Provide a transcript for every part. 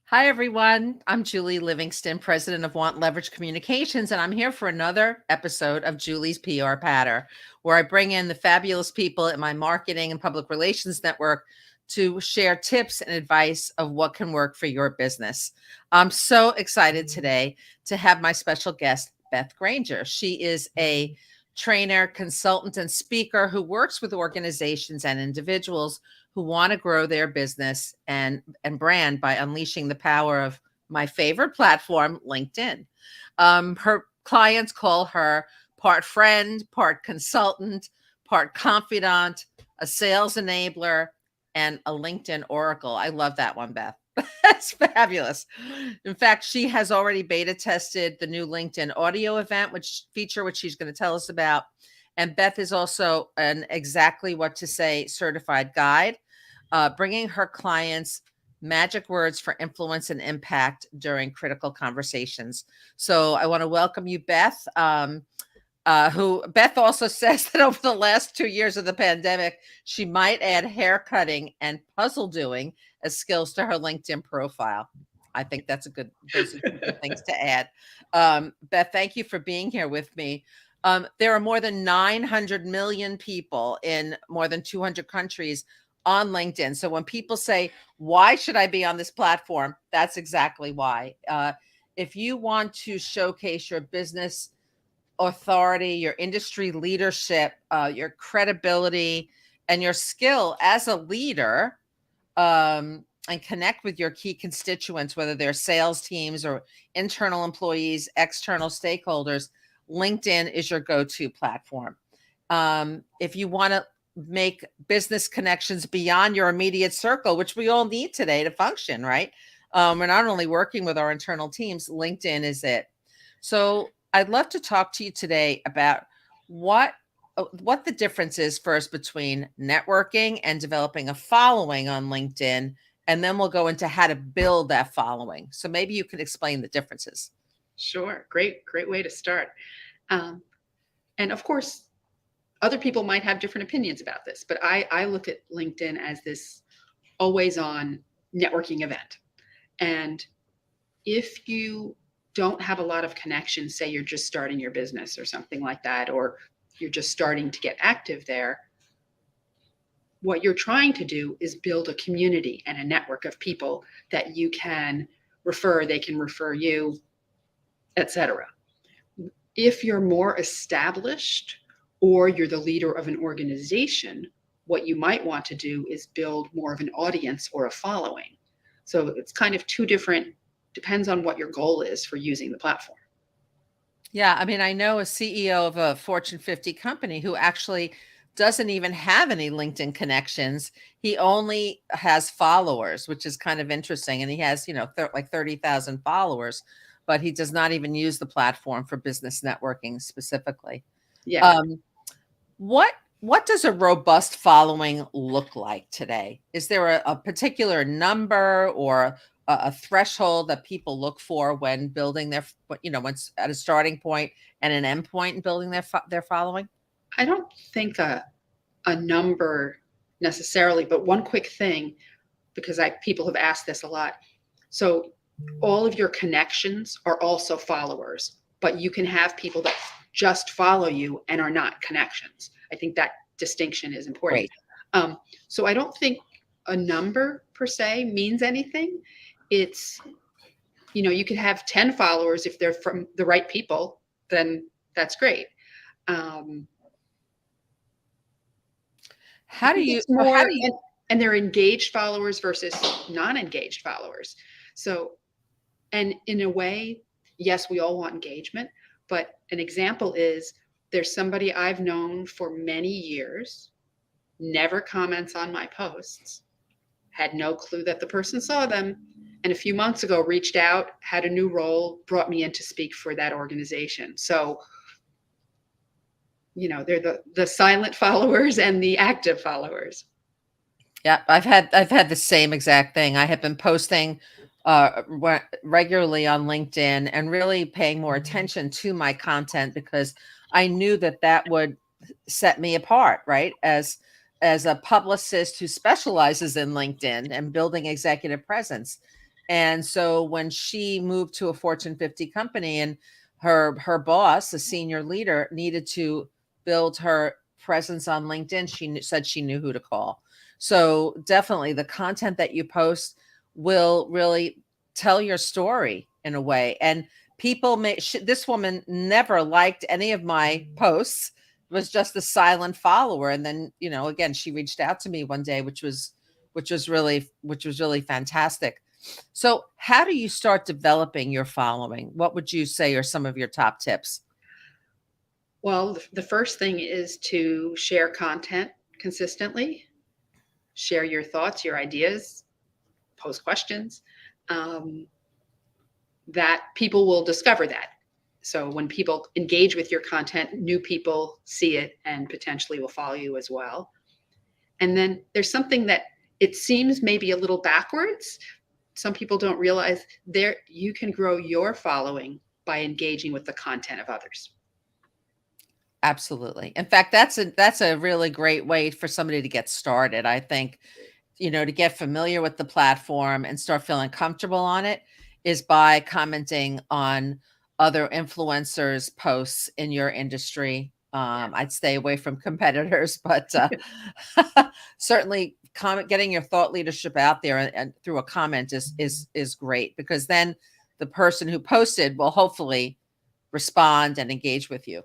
Hi, everyone. I'm Julie Livingston, president of Want Leverage Communications, and I'm here for another episode of Julie's PR Patter, where I bring in the fabulous people at my marketing and public relations network to share tips and advice of what can work for your business. I'm so excited today to have my special guest, Beth Granger. She is a trainer, consultant, and speaker who works with organizations and individuals who want to grow their business and brand by unleashing the power of my favorite platform, LinkedIn. Her clients call her part friend, part consultant, part confidant, a sales enabler, and a LinkedIn oracle. I love that one, Beth. That's fabulous. In fact, she has already beta tested the new LinkedIn audio event, which she's going to tell us about. And Beth is also an exactly what to say certified guide, bringing her clients magic words for influence and impact during critical conversations. So I want to welcome you, Beth. Who Beth also says that over the last 2 years of the pandemic, she might add hair cutting and puzzle doing as skills to her LinkedIn profile. I think those are good things to add. Beth, thank you for being here with me. There are more than 900 million people in more than 200 countries on LinkedIn. So when people say, why should I be on this platform? That's exactly why. If you want to showcase your business authority, your industry leadership, your credibility, and your skill as a leader, and connect with your key constituents, whether they're sales teams or internal employees, external stakeholders, LinkedIn is your go-to platform. If you want to make business connections beyond your immediate circle, which we all need today to function, right? We're not only working with our internal teams, LinkedIn is it. So I'd love to talk to you today about what the difference is first between networking and developing a following on LinkedIn, and then we'll go into how to build that following. So maybe you can explain the differences. Sure. Great way to start. And of course, other people might have different opinions about this, but I look at LinkedIn as this always on networking event. And if you don't have a lot of connections, say you're just starting your business or something like that, or you're just starting to get active there, what you're trying to do is build a community and a network of people that you can refer, they can refer you, etc. If you're more established or you're the leader of an organization, what you might want to do is build more of an audience or a following. So it's kind of two different, depends on what your goal is for using the platform. Yeah, I mean, I know a CEO of a Fortune 50 company who actually doesn't even have any LinkedIn connections. He only has followers, which is kind of interesting. And he has, like 30,000 followers, but he does not even use the platform for business networking specifically. Yeah. Um, what what does a robust following look like today? Is there a particular number or a threshold that people look for when building once at a starting point and an end point in building their following? I don't think a number necessarily, but one quick thing, because people have asked this a lot. So all of your connections are also followers, but you can have people that just follow you and are not connections. I think that distinction is important. Great. So I don't think a number per se means anything. It's, you could have 10 followers if they're from the right people, then that's great. Um, I How do think you it's so how more, do you and they're engaged followers versus non-engaged followers. So, and in a way, yes, we all want engagement, but an example is there's somebody I've known for many years, never comments on my posts, had no clue that the person saw them, and a few months ago reached out, had a new role, brought me in to speak for that organization. So, they're the silent followers and the active followers. Yeah, I've had the same exact thing. I have been posting regularly on LinkedIn and really paying more attention to my content because I knew that that would set me apart, right? As a publicist who specializes in LinkedIn and building executive presence. And so when she moved to a Fortune 50 company and her boss, a senior leader, needed to build her presence on LinkedIn, said she knew who to call. So definitely the content that you post will really tell your story in a way. And people this woman never liked any of my posts, was just a silent follower. And then, again, she reached out to me one day, which was really fantastic. So how do you start developing your following? What would you say are some of your top tips? Well, the first thing is to share content consistently, share your thoughts, your ideas, pose questions, that people will discover that. So when people engage with your content, new people see it and potentially will follow you as well. And then there's something that it seems maybe a little backwards. Some people don't realize you can grow your following by engaging with the content of others. Absolutely. In fact, that's a really great way for somebody to get started. I think, to get familiar with the platform and start feeling comfortable on it is by commenting on other influencers' posts in your industry. I'd stay away from competitors, but certainly getting your thought leadership out there and through a comment is great, because then the person who posted will hopefully respond and engage with you.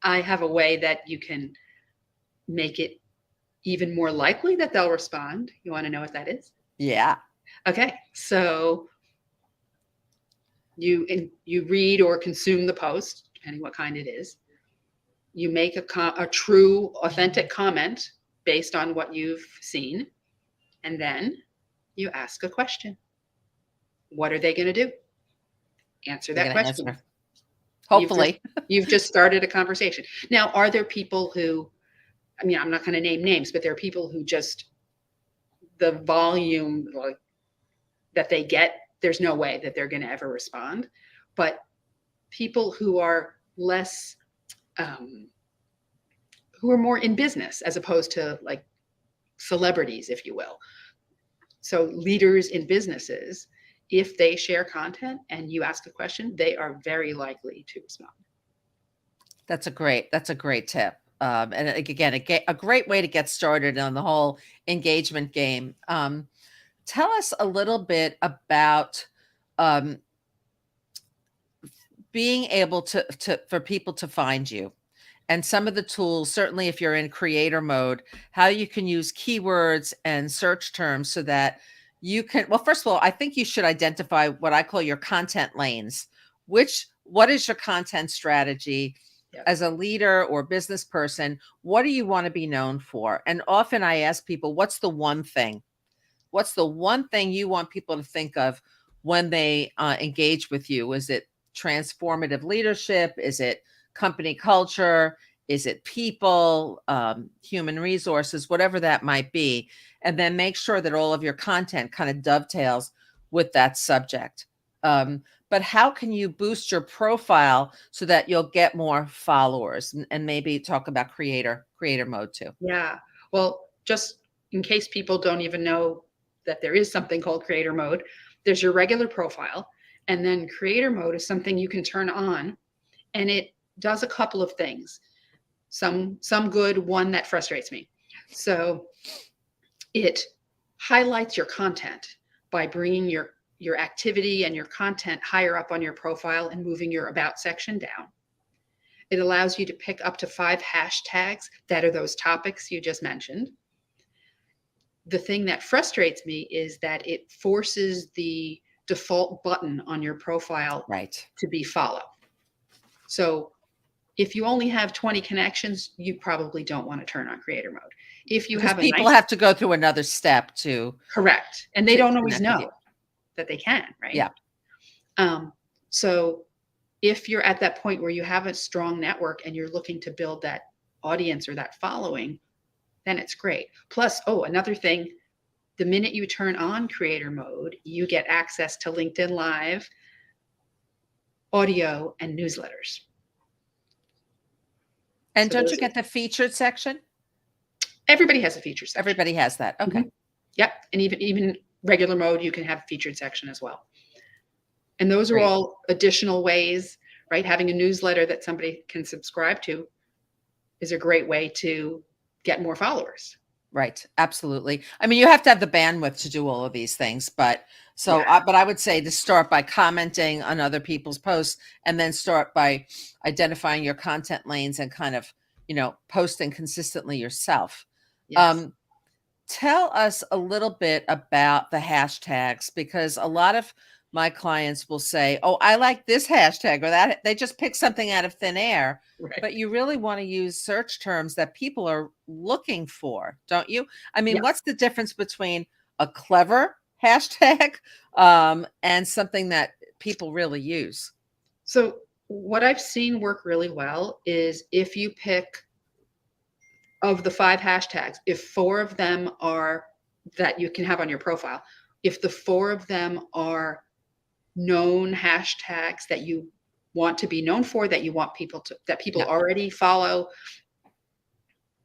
I have a way that you can make it even more likely that they'll respond. You want to know what that is? Yeah. Okay. So you read or consume the post, depending what kind it is. You make a true, authentic comment based on what you've seen, and then you ask a question. What are they going to do? Answer that question. Answer. Hopefully. You've just started a conversation. Now, are there people who, I'm not going to name names, but there are people who just, the volume that they get, there's no way that they're going to ever respond. But people who are less, who are more in business as opposed to like celebrities, if you will. So leaders in businesses, if they share content and you ask a question, they are very likely to respond. That's a great tip. And again, a great way to get started on the whole engagement game. Tell us a little bit about being able for people to find you, and some of the tools, certainly if you're in creator mode, how you can use keywords and search terms so that you can, well, first of all, I think you should identify what I call your content lanes. What is your content strategy? Yep. As a leader or business person, what do you want to be known for? And often I ask people, what's the one thing you want people to think of when they engage with you? Is it transformative leadership? Is it company culture? Is it people, human resources, whatever that might be? And then make sure that all of your content kind of dovetails with that subject. But how can you boost your profile so that you'll get more followers? And maybe talk about creator mode too. Yeah. Well, just in case people don't even know that there is something called creator mode, there's your regular profile. And then creator mode is something you can turn on, and it does a couple of things. Some good, one that frustrates me. So it highlights your content by bringing your activity and your content higher up on your profile and moving your about section down. It allows you to pick up to 5 hashtags that are those topics you just mentioned. The thing that frustrates me is that it forces the default button on your profile to be follow. So if you only have 20 connections, you probably don't want to turn on creator mode. If you have people have to go through another step to correct, and they don't always know that they can, right? Yeah. So if you're at that point where you have a strong network and you're looking to build that audience or that following, then it's great. Plus, another thing, the minute you turn on creator mode, you get access to LinkedIn Live, audio, and newsletters. And so don't you get the featured section? Everybody has a featured section. Everybody has that. Okay. Mm-hmm. Yep. And even regular mode, you can have featured section as well. And those are Great. all additional ways, right? Having a newsletter that somebody can subscribe to is a great way to get more followers. Right. Absolutely. I mean, you have to have the bandwidth to do all of these things, but Yeah. but I would say to start by commenting on other people's posts and then start by identifying your content lanes and kind of, posting consistently yourself. Yes. Tell us a little bit about the hashtags, because a lot of my clients will say, "Oh, I like this hashtag or that." They just pick something out of thin air, Right. but you really want to use search terms that people are looking for, don't you? I mean, Yeah. what's the difference between a clever hashtag and something that people really use? So what I've seen work really well is if you pick, of the 5 hashtags, if 4 of them are that you can have on your profile, if the 4 of them are known hashtags that you want to be known for, that you want people to, that people Yeah. already follow,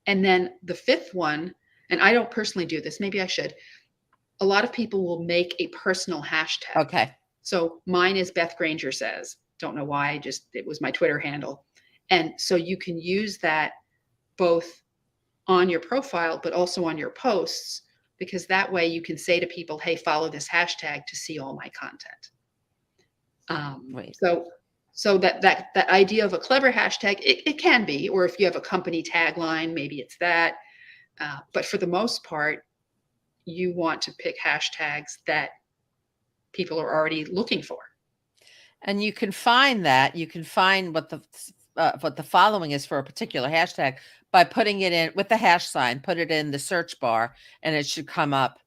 and then the 5th one, and I don't personally do this, maybe I should. A lot of people will make a personal hashtag. Okay. So mine is Beth Granger Says. Don't know why, just it was my Twitter handle. And so you can use that both on your profile, but also on your posts, because that way you can say to people, hey, follow this hashtag to see all my content. Wait. So that idea of a clever hashtag, it can be, or if you have a company tagline, maybe it's that. But for the most part, you want to pick hashtags that people are already looking for. And you can find that you can find what the following is for a particular hashtag by putting it in with the hash sign, put it in the search bar, and it should come up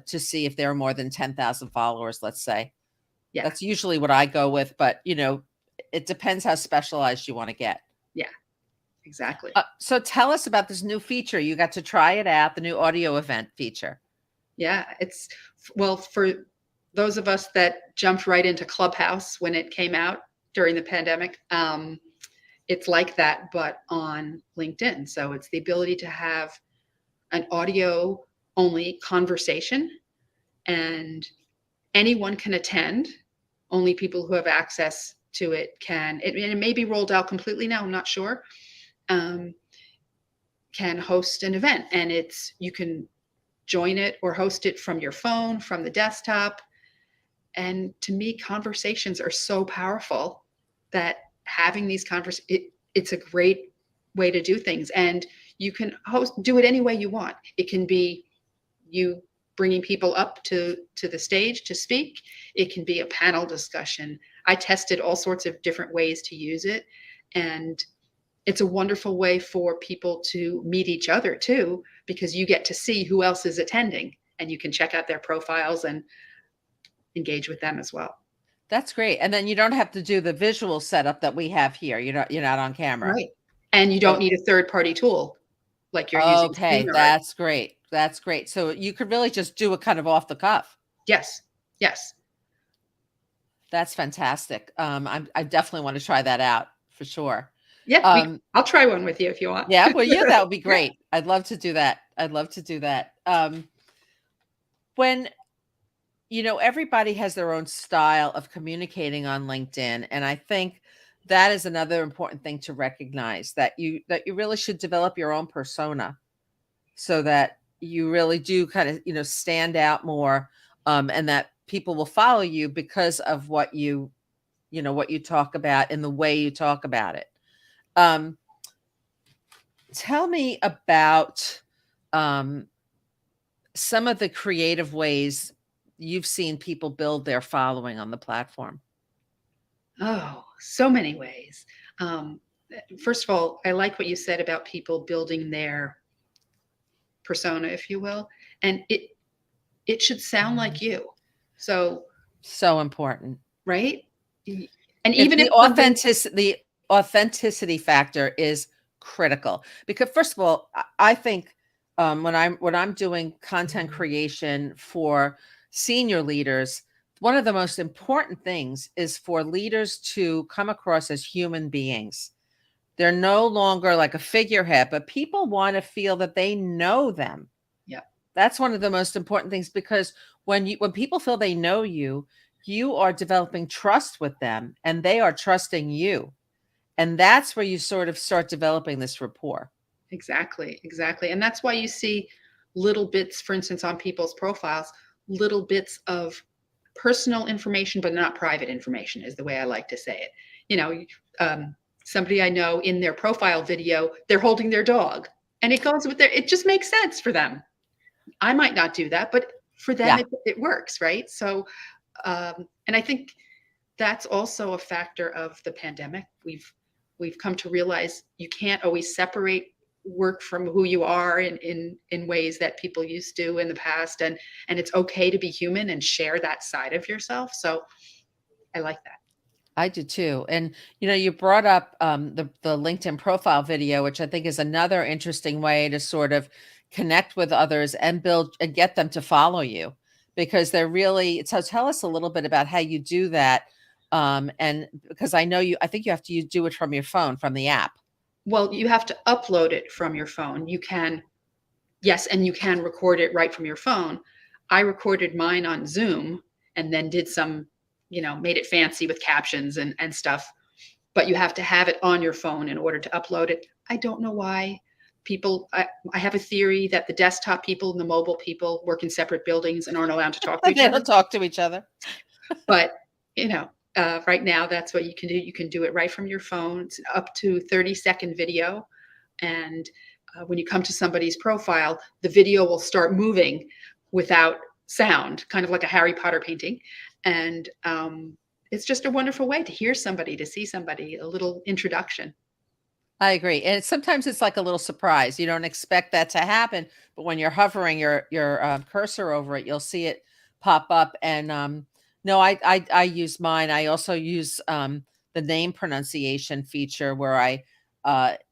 to see if there are more than 10,000 followers, let's say. Yeah, That's usually what I go with, but it depends how specialized you want to get. yeah, exactly. So tell us about this new feature. You got to try it out, the new audio event feature. Yeah, it's, well, for those of us that jumped right into Clubhouse when it came out during the pandemic, it's like that, but on LinkedIn. So it's the ability to have an audio only conversation, and anyone can attend. Only people who have access to it can, and it may be rolled out completely now, I'm not sure, can host an event. And you can join it or host it from your phone, from the desktop. And to me, conversations are so powerful that having these it's a great way to do things. And you can do it any way you want. It can be you bringing people up to the stage to speak. It can be a panel discussion. I tested all sorts of different ways to use it. And it's a wonderful way for people to meet each other too, because you get to see who else is attending and you can check out their profiles and engage with them as well. That's great. And then you don't have to do the visual setup that we have here. You're not on camera. Right. And you don't need a third-party tool like you're using Okay, StreamYard. that's great. That's great. So you could really just do it kind of off the cuff. Yes. Yes. That's fantastic. I definitely want to try that out for sure. Yeah. I'll try one with you if you want. Yeah, well, that would be great. I'd love to do that. When everybody has their own style of communicating on LinkedIn, and I think that is another important thing to recognize, that you really should develop your own persona so that you really do kind of stand out more, and that people will follow you because of what you talk about and the way you talk about it. Tell me about some of the creative ways you've seen people build their following on the platform. Oh, so many ways. First of all, I like what you said about people building their persona, if you will, and it should sound like you. So important, right? And even if the authenticity factor is critical, because first of all, I think when I'm doing content creation for senior leaders, one of the most important things is for leaders to come across as human beings. They're no longer like a figurehead, but people want to feel that they know them. Yeah. That's one of the most important things, because when people feel they know you, you are developing trust with them and they are trusting you. And that's where you sort of start developing this rapport. Exactly, exactly. And that's why you see little bits, for instance, on people's profiles, little bits of personal information, but not private information, is the way I like to say it. You know, somebody I know in their profile video, they're holding their dog, and it goes with it just makes sense for them. I might not do that, but for them, Yeah. it works, right? So, and I think that's also a factor of the pandemic. We've come to realize you can't always separate work from who you are in ways that people used to in the past, and it's okay to be human and share that side of yourself. So I like that. I do too. And you brought up the LinkedIn profile video, which I think is another interesting way to sort of connect with others and build and get them to follow you, because they're really. So tell us a little bit about how you do that. And because I think you have to do it from your phone, from the app. Well, you have to upload it from your phone. You can, yes, and you can record it right from your phone. I recorded mine on Zoom and then did some, made it fancy with captions and stuff. But you have to have it on your phone in order to upload it. I don't know why I have a theory that the desktop people and the mobile people work in separate buildings and aren't allowed to talk to each They other. don't talk to each other. But, right now that's what you can do. You can do it right from your phone. It's up to 30-second video. And when you come to somebody's profile, the video will start moving without sound, kind of like a Harry Potter painting. And it's just a wonderful way to hear somebody, to see somebody, a little introduction. I agree. And sometimes it's like a little surprise. You don't expect that to happen, but when you're hovering your cursor over it, you'll see it pop up. And no, I use mine. I also use the name pronunciation feature where I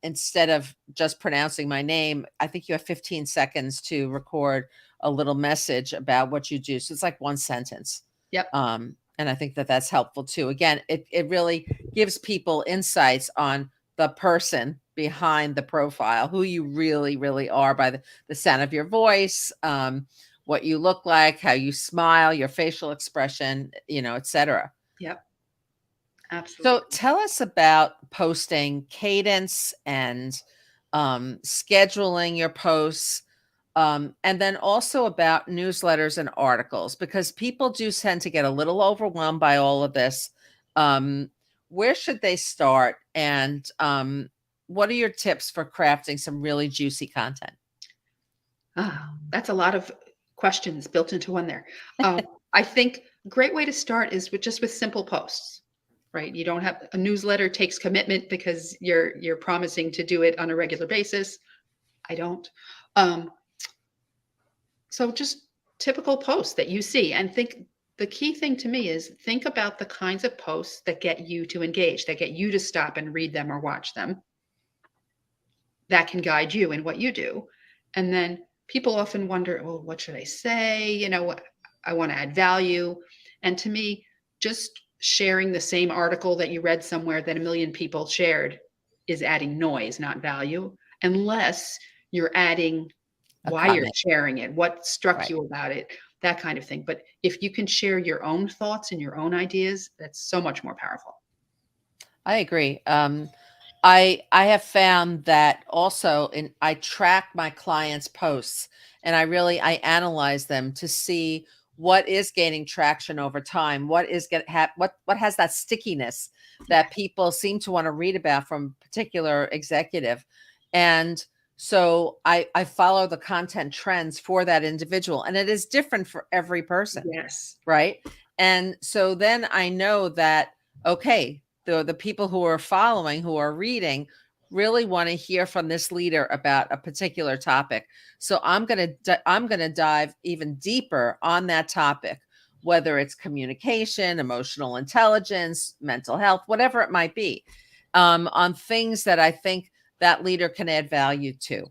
instead of just pronouncing my name, I think you have 15 seconds to record a little message about what you do. So it's like one sentence. Yep. And I think that that's helpful too. Again, it really gives people insights on the person behind the profile, who you really, really are by the sound of your voice, what you look like, how you smile, your facial expression, et cetera. Yep. So Absolutely. tell us about posting cadence and scheduling your posts. And then also about newsletters and articles, because people do tend to get a little overwhelmed by all of this. Where should they start? And what are your tips for crafting some really juicy content? That's a lot of questions built into one there. I think a great way to start is with simple posts, right? You don't have a newsletter takes commitment because you're promising to do it on a regular basis. I don't. Um, so just typical posts that you see, and think the key thing to me is think about the kinds of posts that get you to engage, that get you to stop and read them or watch them. That can guide you in what you do. And then people often wonder, well, what should I say? I want to add value. And to me, just sharing the same article that you read somewhere that a million people shared is adding noise, not value, unless you're adding A why you're comment. sharing it, what struck Right. you about it, that kind of thing. But if you can share your own thoughts and your own ideas, that's so much more powerful. I agree. I have found that also I track my clients' posts, and I analyze them to see what is gaining traction over time, what is what has that stickiness that people seem to want to read about from a particular executive. And so I follow the content trends for that individual, and it is different for every person. Yes. Right. And so then I know that, okay, the people who are following, who are reading, really want to hear from this leader about a particular topic. So I'm going to dive even deeper on that topic, whether it's communication, emotional intelligence, mental health, whatever it might be, on things that I think that leader can add value to.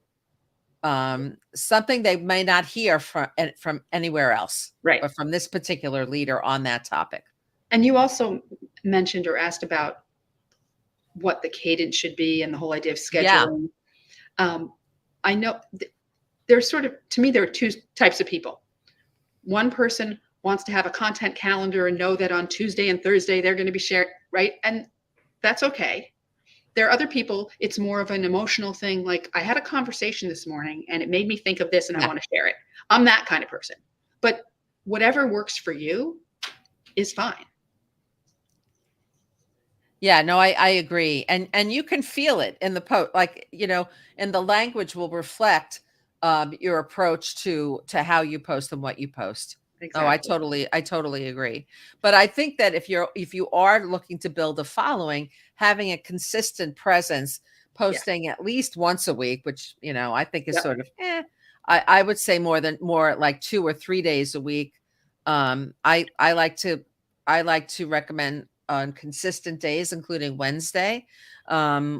Something they may not hear from anywhere else, Right. but from this particular leader on that topic. And you also mentioned or asked about what the cadence should be and the whole idea of Yeah. scheduling. I know there's to me, there are two types of people. one person wants to have a content calendar and know that on Tuesday and Thursday they're going to be shared, right? And that's okay. There are other people, it's more of an emotional thing. Like, I had a conversation this morning and it made me think of this and I Yeah. want to share it. I'm that kind of person. But whatever works for you is fine. Yeah, no, I agree. And you can feel it in the post, like, and the language will reflect your approach to how you post and what you post. Oh, I Exactly. totally agree. But I think that if you are looking to build a following, having a consistent presence, Yeah. posting at least once a week, which, I think is Yep. sort of I would say more like 2 or 3 days a week. I like to recommend on consistent days, including Wednesday,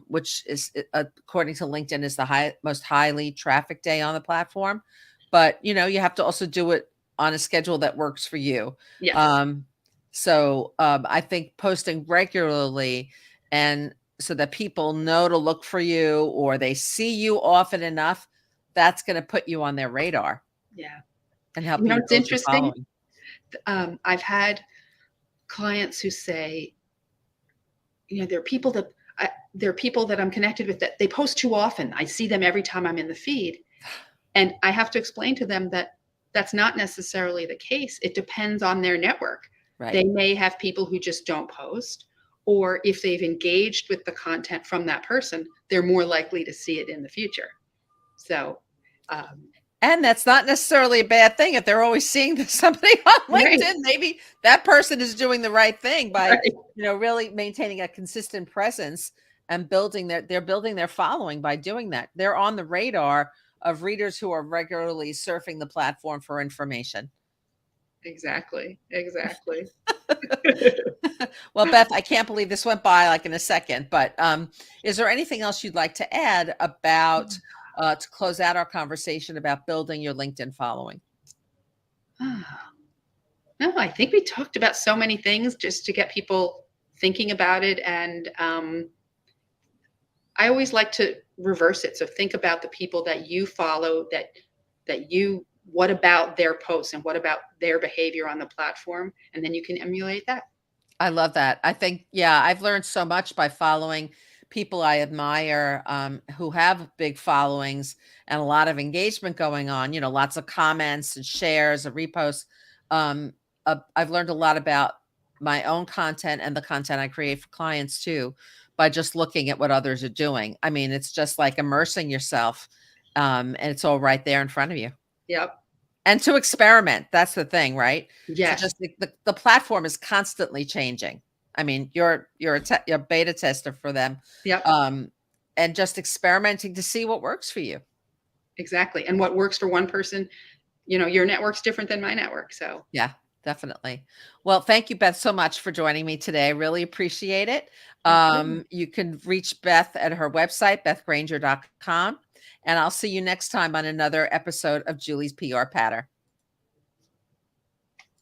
which is, according to LinkedIn, is the most highly trafficked day on the platform. But you have to also do it on a schedule that works for you. Yes. So I think posting regularly, and so that people know to look for you or they see you often enough, that's going to put you on their radar Yeah. and help You know, you it's build your interesting. following. I've had clients who say, there are people that I'm connected with that they post too often. I see them every time I'm in the feed. And I have to explain to them that that's not necessarily the case. It depends on their network. Right. They may have people who just don't post, or if they've engaged with the content from that person, they're more likely to see it in the future. So, um, And that's not necessarily a bad thing if they're always seeing somebody on right, LinkedIn. Maybe that person is doing the right thing by, right, really maintaining a consistent presence and they're building their following by doing that. They're on the radar of readers who are regularly surfing the platform for information. exactly, exactly. Well, Beth, I can't believe this went by like in a second, but is there anything else you'd like to add about to close out our conversation about building your LinkedIn following? No, I think we talked about so many things just to get people thinking about it. And I always like to reverse it. So think about the people that you follow, what about their posts and what about their behavior on the platform? And then you can emulate that. I love that. I think, yeah, I've learned so much by following people I admire, who have big followings and a lot of engagement going on, lots of comments and shares and reposts. Um, I've learned a lot about my own content and the content I create for clients too, by just looking at what others are doing. I mean, it's just like immersing yourself, and it's all right there in front of you. Yep. And to experiment, that's the thing, right? To Yes. just the platform is constantly changing. I mean, you're a beta tester for them, Yep. um, and just experimenting to see what works for you. Exactly. And what works for one person, your network's different than my network. So Yeah, definitely. Well, thank you, Beth, so much for joining me today. I really appreciate it. absolutely. You can reach Beth at her website, bethgranger.com, and I'll see you next time on another episode of Julie's PR Patter.